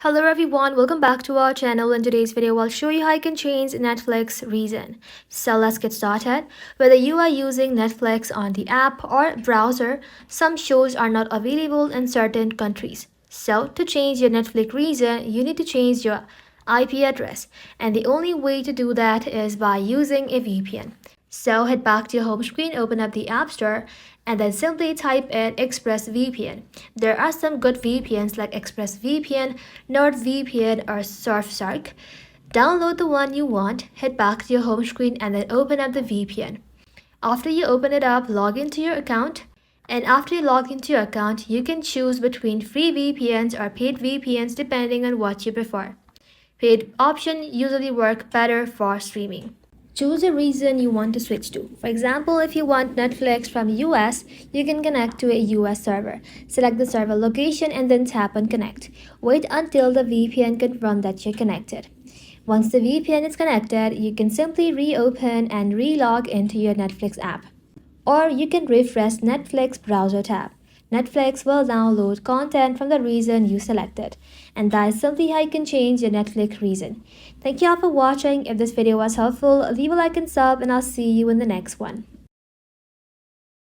Hello everyone, welcome back to our channel. In today's video, I'll show you how you can change Netflix reason. So let's get started. Whether you are using Netflix on the app or browser, some shows are not available in certain countries. So to change your Netflix reason, you need to change your IP address. And the only way to do that is by using a VPN. So head back to your home screen, open up the App Store, and then simply type in ExpressVPN. There are some good VPNs like ExpressVPN, NordVPN, or Surfshark. Download the one you want, head back to your home screen, and then open up the VPN. After you open it up, log into your account. And after you log into your account, you can choose between free VPNs or paid VPNs depending on what you prefer. Paid option usually work better for streaming. Choose a region you want to switch to. For example, if you want Netflix from US, you can connect to a US server. Select the server location and then tap on connect. Wait until the VPN confirms that you're connected. Once the VPN is connected, you can simply reopen and re-log into your Netflix app. Or you can refresh Netflix browser tab. Netflix will download content from the region you selected. And that is simply how you can change your Netflix region. Thank you all for watching. If this video was helpful, leave a like and sub, and I'll see you in the next one.